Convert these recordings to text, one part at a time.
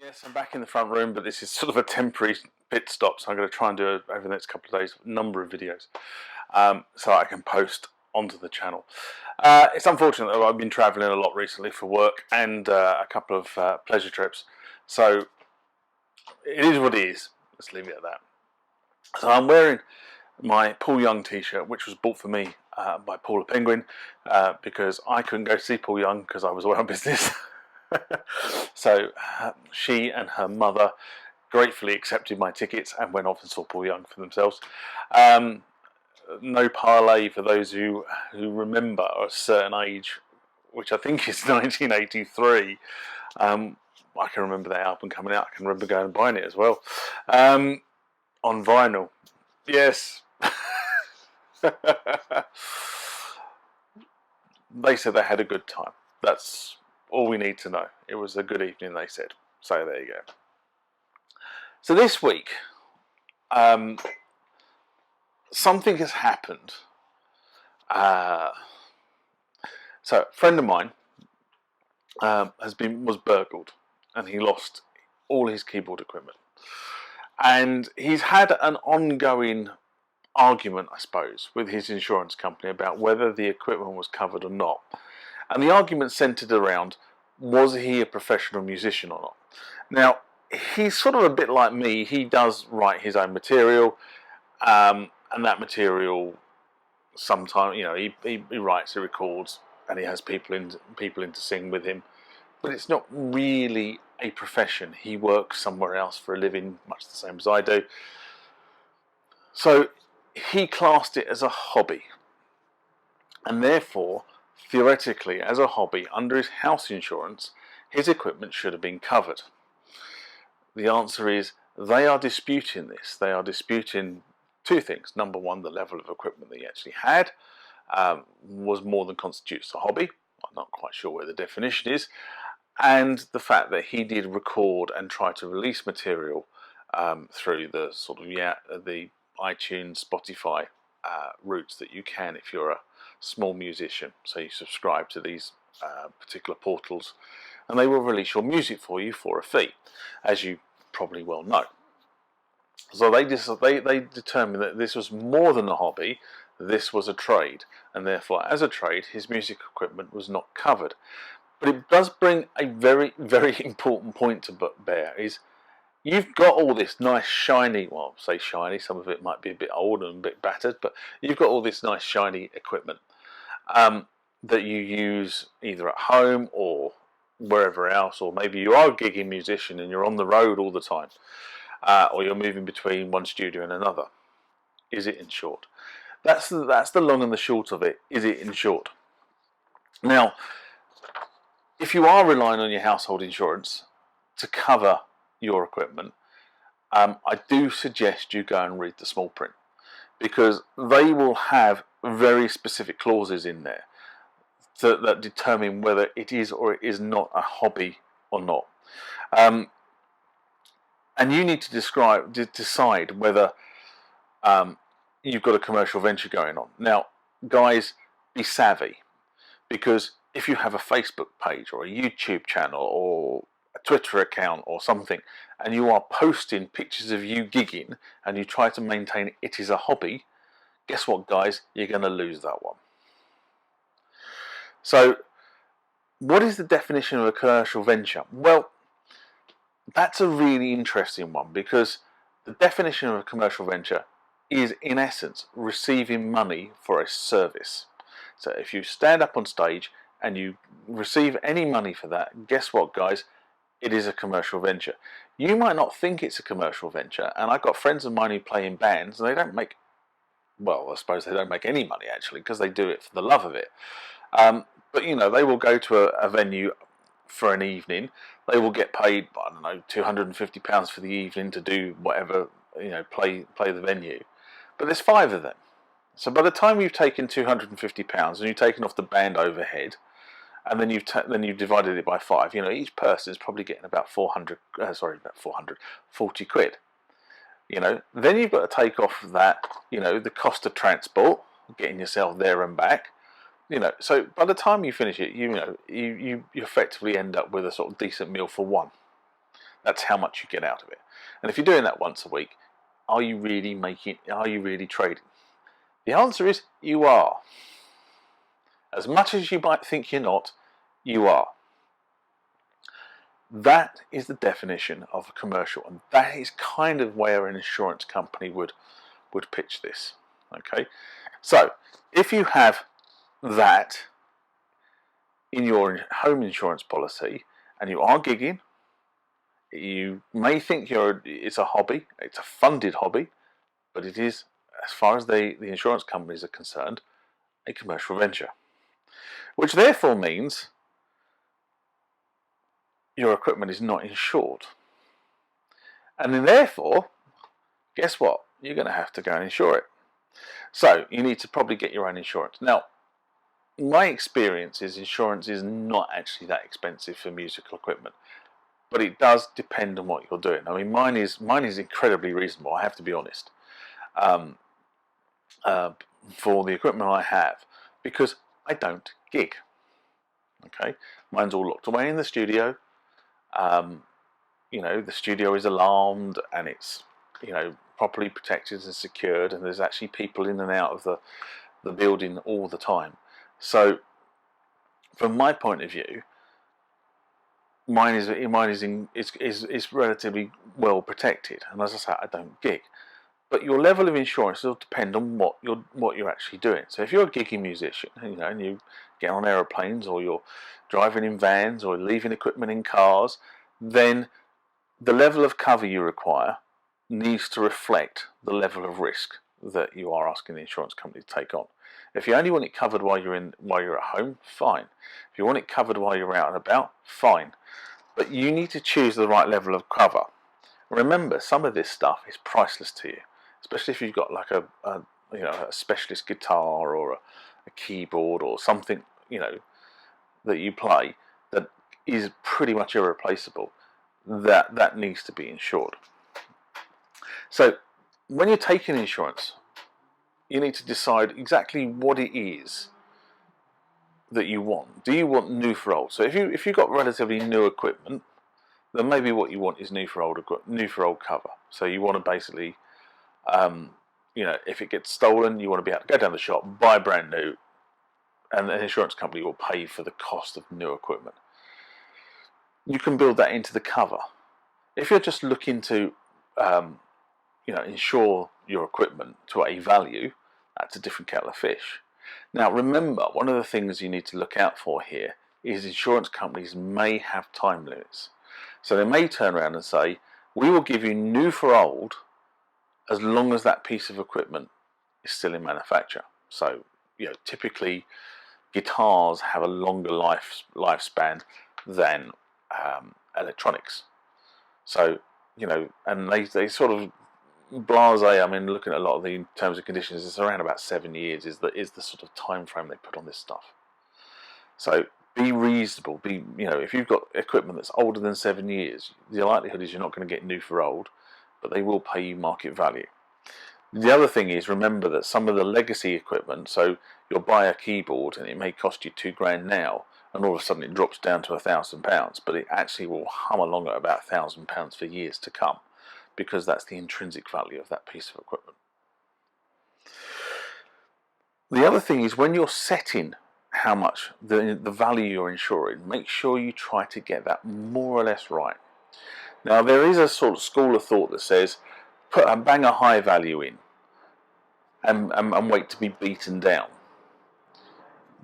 Yes, I'm back in the front room, but this is sort of a temporary pit stop, so I'm going to try and do over the next couple of days a number of videos so I can post onto the channel. It's unfortunate that I've been travelling a lot recently for work and a couple of pleasure trips, so it is what it is. Let's leave it at that. So I'm wearing my Paul Young t-shirt, which was bought for me by Paula Penguin, because I couldn't go see Paul Young because I was away on business. So she and her mother gratefully accepted my tickets and went off and saw Paul Young for themselves. No parlay for those who remember a certain age, which I think is 1983. I can remember that album coming out. I can remember going and buying it as well on vinyl. Yes. They said they had a good time. That's all we need to know. It was a good evening, they said. So there you go. So this week, something has happened. So a friend of mine was burgled, and he lost all his keyboard equipment. And he's had an ongoing argument, I suppose, with his insurance company about whether the equipment was covered or not. And the argument centered around, was he a professional musician or not? Now, he's sort of a bit like me. He does write his own material, and that material, sometimes, he writes, he records, and he has people in to sing with him. But it's not really a profession. He works somewhere else for a living, much the same as I do. So he classed it as a hobby, and therefore, theoretically, as a hobby, under his house insurance, his equipment should have been covered. The answer is, they are disputing this. They are disputing two things. Number one, the level of equipment that he actually had was more than constitutes a hobby. I'm not quite sure where the definition is. And the fact that he did record and try to release material through the sort of the iTunes, Spotify routes that you can if you're a small musician. So you subscribe to these particular portals, and they will release your music for you for a fee, as you probably well know. So they determined that this was more than a hobby. This was a trade, and therefore, as a trade, his music equipment was not covered. But it does bring a very, very important point to bear, is you've got all this nice shiny, well, say shiny, some of it might be a bit old and a bit battered, but you've got all this nice shiny equipment that you use either at home or wherever else, or maybe you are a gigging musician and you're on the road all the time, or you're moving between one studio and another. Is it insured? That's the long and the short of it. Is it insured? Now, if you are relying on your household insurance to cover your equipment, I do suggest you go and read the small print, because they will have very specific clauses in there that determine whether it is or it is not a hobby or not. And you need to decide whether you've got a commercial venture going on. Now, guys, be savvy, because if you have a Facebook page or a YouTube channel or a Twitter account or something, and you are posting pictures of you gigging and you try to maintain it is a hobby, guess what, guys? You're going to lose that one. So, what is the definition of a commercial venture? Well, that's a really interesting one, because the definition of a commercial venture is, in essence, receiving money for a service. So if you stand up on stage and you receive any money for that, guess what, guys? It is a commercial venture. You might not think it's a commercial venture, and I've got friends of mine who play in bands, and they don't make, well, I suppose they don't make any money actually, because they do it for the love of it. But they will go to a venue for an evening. They will get paid, I don't know, £250 for the evening to do whatever, play the venue. But there's 5 of them. So by the time you've taken £250 and you've taken off the band overhead, and then you've divided it by 5, each person is probably getting about 40 quid. Then you've got to take off that, the cost of transport, getting yourself there and back. So by the time you finish it, you effectively end up with a sort of decent meal for one. That's how much you get out of it. And if you're doing that once a week, are you really trading? The answer is you are. As much as you might think you're not, you are. That is the definition of a commercial, and that is kind of where an insurance company would pitch this. Okay, so if you have that in your home insurance policy and you are gigging, you may think it's a hobby, it's a funded hobby, but it is, as far as the insurance companies are concerned, a commercial venture, which therefore means your equipment is not insured. And then therefore, guess what? You're going to have to go and insure it. So you need to probably get your own insurance. Now, my experience is insurance is not actually that expensive for musical equipment, but it does depend on what you're doing. I mean, mine is incredibly reasonable, I have to be honest, for the equipment I have, because I don't gig. Okay, mine's all locked away in the studio. The studio is alarmed and it's, properly protected and secured, and there's actually people in and out of the building all the time. So, from my point of view, mine is relatively well protected. And as I say, I don't gig. But your level of insurance will depend on what you're actually doing. So if you're a gigging musician, and you get on aeroplanes, or you're driving in vans, or leaving equipment in cars, then the level of cover you require needs to reflect the level of risk that you are asking the insurance company to take on. If you only want it covered while you're at home, fine. If you want it covered while you're out and about, fine. But you need to choose the right level of cover. Remember, some of this stuff is priceless to you, especially if you've got like a specialist guitar or a keyboard or something that you play that is pretty much irreplaceable. That needs to be insured. So when you're taking insurance, you need to decide exactly what it is that you want. Do you want new for old? So if you've got relatively new equipment, then maybe what you want is new for old cover. So you want to basically, if it gets stolen, you want to be able to go down the shop, buy brand new, and an insurance company will pay for the cost of new equipment. You can build that into the cover. If you're just looking to, insure your equipment to a value, that's a different kettle of fish. Now remember, one of the things you need to look out for here is insurance companies may have time limits. So they may turn around and say, we will give you new for old as long as that piece of equipment is still in manufacture. So, typically guitars have a longer lifespan than electronics. So, and they sort of blasé. I mean, looking at a lot of the terms and conditions, it's around about 7 years is the sort of time frame they put on this stuff. So be reasonable. If you've got equipment that's older than 7 years, the likelihood is you're not going to get new for old, but they will pay you market value. The other thing is, remember that some of the legacy equipment, so you'll buy a keyboard and it may cost you £2,000 now, and all of a sudden it drops down to £1,000, but it actually will hum along at about £1,000 for years to come, because that's the intrinsic value of that piece of equipment. The other thing is, when you're setting how much the value you're insuring, make sure you try to get that more or less right. Now there is a sort of school of thought that says bang a high value in and wait to be beaten down.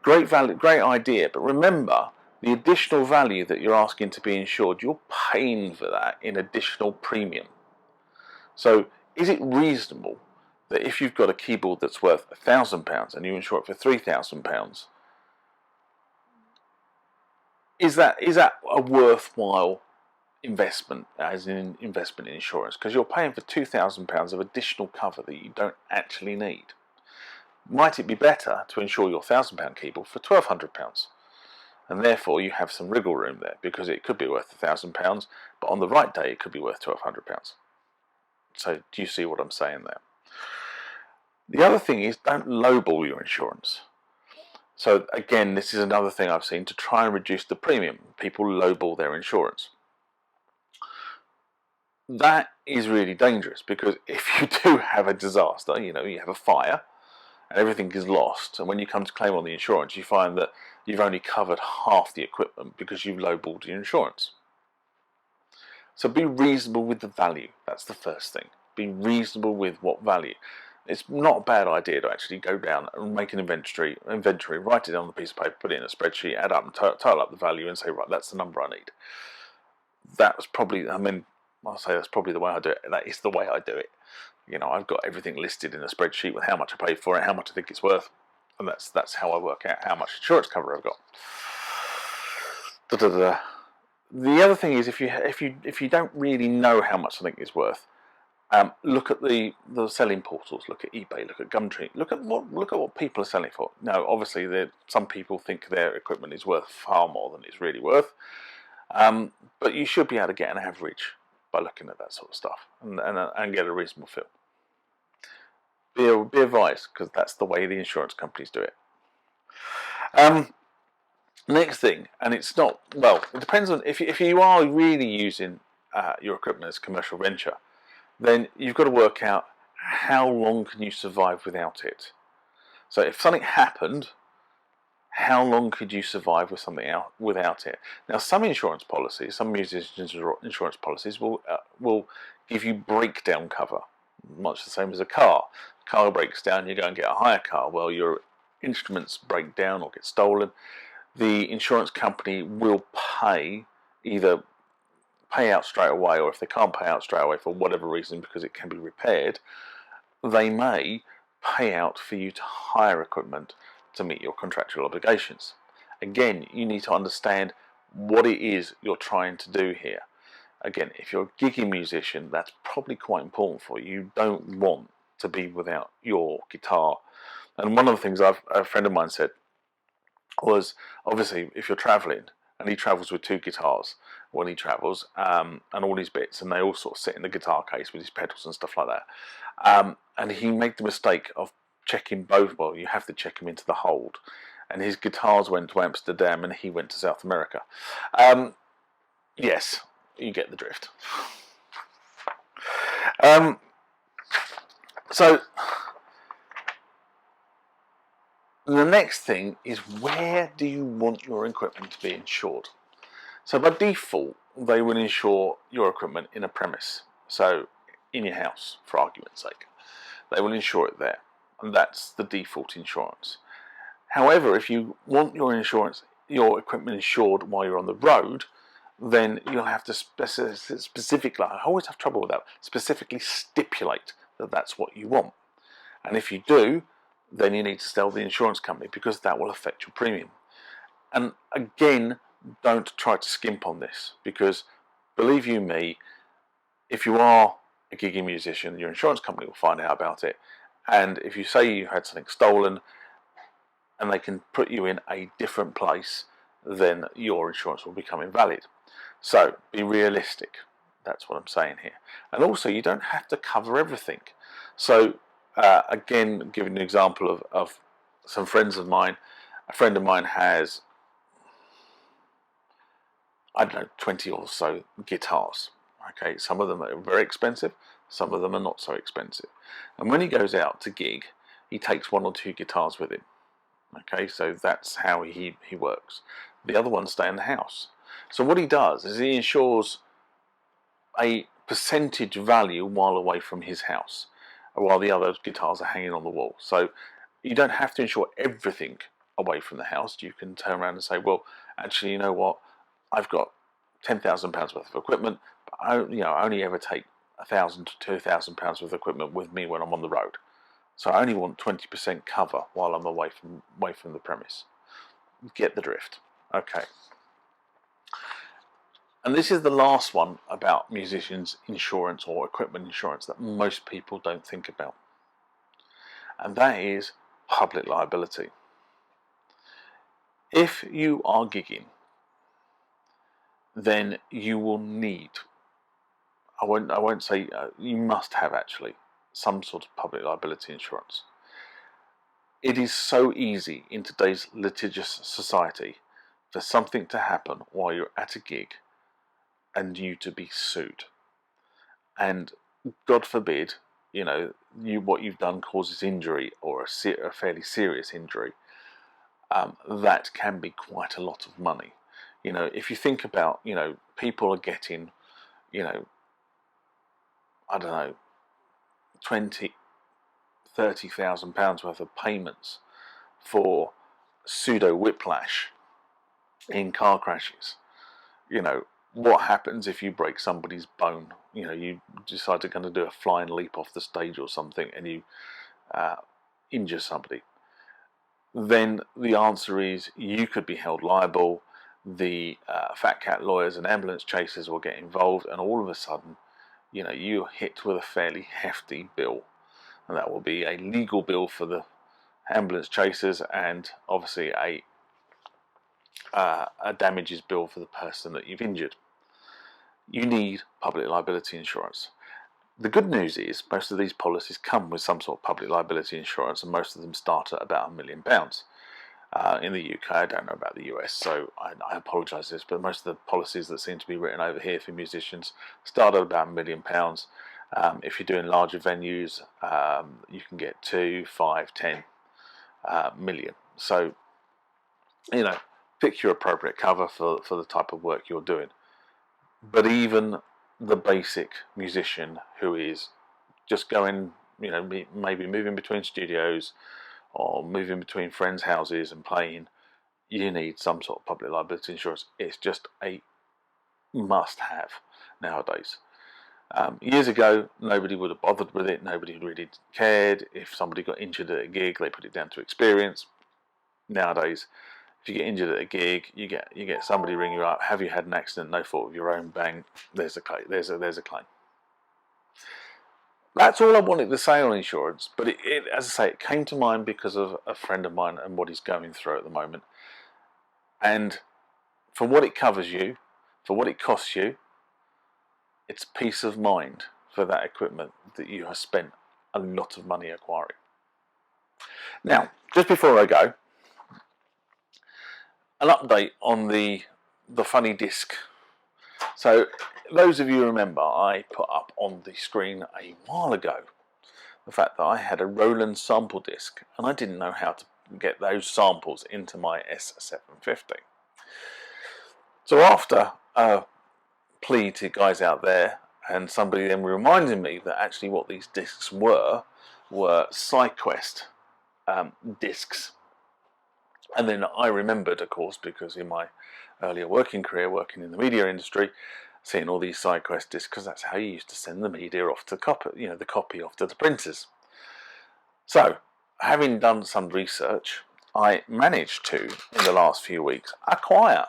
Great value, great idea, but remember, the additional value that you're asking to be insured, you're paying for that in additional premium. So is it reasonable that if you've got a keyboard that's worth £1,000 and you insure it for £3,000, is that a worthwhile investment, as in investment in insurance? Because you're paying for £2,000 of additional cover that you don't actually need. Might it be better to insure your £1,000 keyboard for £1,200? And therefore you have some wriggle room there, because it could be worth £1,000, but on the right day it could be worth £1,200. So do you see what I'm saying there? The other thing is, don't lowball your insurance. So again, this is another thing I've seen to try and reduce the premium. People lowball their insurance. that is really dangerous, because if you do have a disaster, you have a fire and everything is lost, and when you come to claim on the insurance, you find that you've only covered half the equipment because you've lowballed your insurance. So be reasonable with the value. That's the first thing. Be reasonable with what value. It's not a bad idea to actually go down and make an inventory, write it down on a piece of paper, put it in a spreadsheet, add up and total up the value and say, right, that's the number I need. That's probably, I'll say that's probably the way I do it. That is the way I do it. I've got everything listed in a spreadsheet with how much I paid for it, how much I think it's worth, and that's how I work out how much insurance cover I've got. The other thing is, if you don't really know how much something is worth, look at the selling portals. Look at eBay. Look at Gumtree. Look at what people are selling for. Now, obviously, some people think their equipment is worth far more than it's really worth, but you should be able to get an average by looking at that sort of stuff and get a reasonable feel. Be advised, because that's the way the insurance companies do it. Next thing, and it's not, well, it depends on if you are really using your equipment as a commercial venture, then you've got to work out how long can you survive without it. So if something happened, how long could you survive with something without it? Now, some insurance policies, some musicians' insurance policies will give you breakdown cover, much the same as a car. Car breaks down, you go and get a hire car. Well, your instruments break down or get stolen, the insurance company will either pay out straight away, or if they can't pay out straight away for whatever reason because it can be repaired, they may pay out for you to hire equipment to meet your contractual obligations. Again, you need to understand what it is you're trying to do here. Again, if you're a gigging musician, that's probably quite important for you. You don't want to be without your guitar. And one of the things a friend of mine said was, obviously, if you're traveling, and he travels with 2 guitars when he travels, and all his bits, and they all sort of sit in the guitar case with his pedals and stuff like that. And he made the mistake of checking both. Well, you have to check them into the hold, and his guitars went to Amsterdam and he went to South America. Yes, you get the drift. So the next thing is, where do you want your equipment to be insured? So by default, they will insure your equipment in a premise. So in your house, for argument's sake, they will insure it there, and that's the default insurance. However, if you want your equipment insured while you're on the road, then you'll have to specifically, I always have trouble with that, specifically stipulate that that's what you want. And if you do, then you need to tell the insurance company, because that will affect your premium. And again, don't try to skimp on this, because believe you me, if you are a gigging musician, your insurance company will find out about it. And if you say you had something stolen and they can put you in a different place, then your insurance will become invalid. So be realistic. That's what I'm saying here. And also, you don't have to cover everything. So again, giving an example of some friends of mine, a friend of mine has, I don't know, 20 or so guitars. Okay, some of them are very expensive, some of them are not so expensive. And when he goes out to gig, he takes 1 or 2 guitars with him. Okay, so that's how he works. The other ones stay in the house. So what he does is he insures a percentage value while away from his house, while the other guitars are hanging on the wall. So you don't have to insure everything away from the house. You can turn around and say, well, actually, you know what, I've got £10,000 worth of equipment, but I only ever take £1,000 to £2,000 worth of equipment with me when I'm on the road. So I only want 20% cover while I'm away from the premise. Get the drift. Okay. And this is the last one about musicians' insurance or equipment insurance that most people don't think about. And that is public liability. If you are gigging, then you will need, I won't say you must have, actually, some sort of public liability insurance. It is so easy in today's litigious society for something to happen while you're at a gig and you to be sued. and God forbid, what you've done causes injury, or a fairly serious injury, that can be quite a lot of money. If you think about, people are getting, I don't know, 20, £30,000 worth of payments for pseudo whiplash in car crashes. What happens if you break somebody's bone? You decide to do a flying leap off the stage or something, and you injure somebody. Then the answer is you could be held liable. The fat cat lawyers and ambulance chasers will get involved, and all of a sudden, you're hit with a fairly hefty bill, and that will be a legal bill for the ambulance chasers, and obviously a damages bill for the person that you've injured. You need public liability insurance. The good news is most of these policies come with some sort of public liability insurance, and most of them start at about £1 million. In the UK, I don't know about the US, so I apologise for this, but most of the policies that seem to be written over here for musicians start at about £1 million. If you're doing larger venues, you can get 2, 5, 10 million. So, pick your appropriate cover for the type of work you're doing. But even the basic musician who is just going, maybe moving between studios or moving between friends' houses and playing, you need some sort of public liability insurance. It's just a must-have nowadays. Years ago, nobody would have bothered with it. Nobody really cared. If somebody got injured at a gig, they put it down to experience. Nowadays, if you get injured at a gig, you get somebody ring you up. Have you had an accident? No fault of your own. Bang. There's a claim. There's a claim. That's all I wanted to say on insurance. But it, as I say, it came to mind because of a friend of mine and what he's going through at the moment. And for what it covers you, for what it costs you, it's peace of mind for that equipment that you have spent a lot of money acquiring. Now, just before I go, an update on the funny disc. So, those of you remember, I put up on the screen a while ago the fact that I had a Roland sample disc, and I didn't know how to get those samples into my S750. So after a plea to guys out there, and somebody then reminded me that actually what these discs were SyQuest discs. And then I remembered, of course, because in my earlier working career, working in the media industry, seeing all these SyQuest discs, because that's how you used to send the media off to the copy off to the printers. So, having done some research, I managed to, in the last few weeks, acquire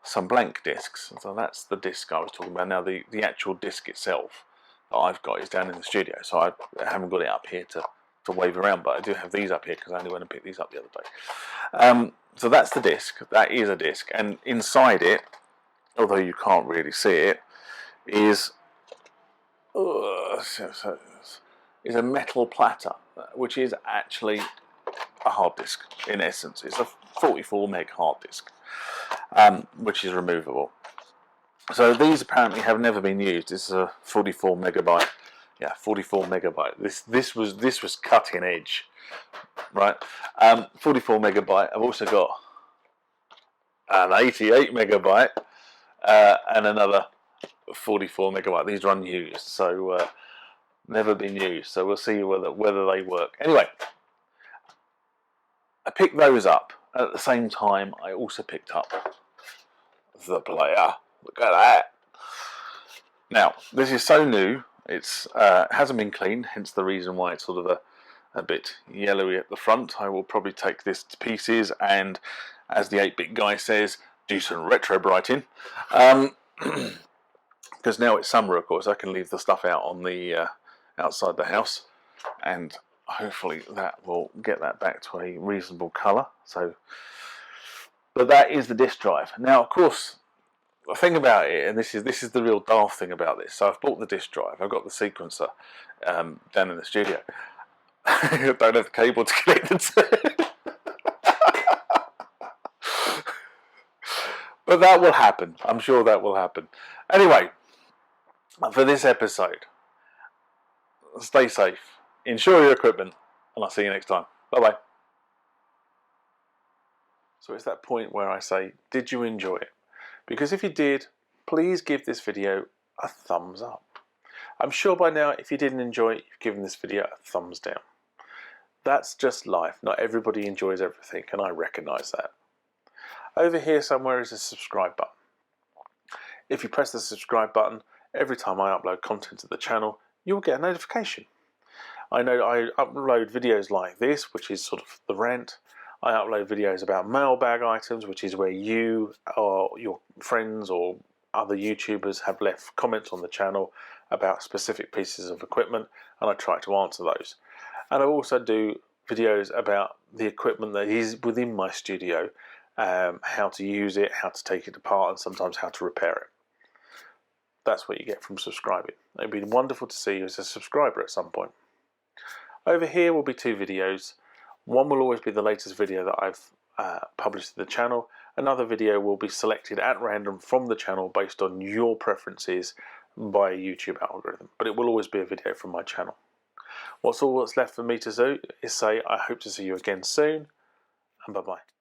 some blank discs. So that's the disc I was talking about. Now, the actual disc itself that I've got is down in the studio, so I haven't got it up here to wave around, but I do have these up here because I only went and picked these up the other day. So that's the disc. That is a disc, and inside it, although you can't really see it, is a metal platter, which is actually a hard disk in essence. It's a 44 meg hard disk, which is removable. So these apparently have never been used. This is a 44 megabyte. Yeah, 44 megabyte. This was cutting edge, right? 44 megabyte. I've also got an 88 megabyte and another 44 megabyte. These are unused, so never been used. So we'll see whether they work. Anyway, I picked those up. At the same time, I also picked up the player. Look at that. Now, this is so new. It's hasn't been cleaned, hence the reason why it's sort of a bit yellowy at the front. I will probably take this to pieces and, as the 8-bit guy says, do some retro brighting. Because now it's summer, of course, I can leave the stuff out on the outside the house, and hopefully that will get that back to a reasonable colour. So, but that is the disk drive. Now, of course, the thing about it, and this is the real daft thing about this. So I've bought the disk drive. I've got the sequencer down in the studio. I don't have the cable to connect it to. But that will happen. I'm sure that will happen. Anyway, for this episode. Stay safe, insure your equipment, and I'll see you next time. Bye bye. So it's that point where I say, did you enjoy it? Because if you did, please give this video a thumbs up. I'm sure by now, if you didn't enjoy it, you've given this video a thumbs down. That's just life. Not everybody enjoys everything, and I recognise that. Over here somewhere is a subscribe button. If you press the subscribe button, every time I upload content to the channel, you'll get a notification. I know I upload videos like this, which is sort of the rant. I upload videos about mailbag items, which is where you or your friends or other YouTubers have left comments on the channel about specific pieces of equipment, and I try to answer those. And I also do videos about the equipment that is within my studio, how to use it, how to take it apart, and sometimes how to repair it. That's what you get from subscribing. It'd be wonderful to see you as a subscriber at some point. Over here will be 2 videos. One will always be the latest video that I've published to the channel. Another video will be selected at random from the channel based on your preferences by a YouTube algorithm. But it will always be a video from my channel. All that's left for me to do is say I hope to see you again soon, and bye-bye.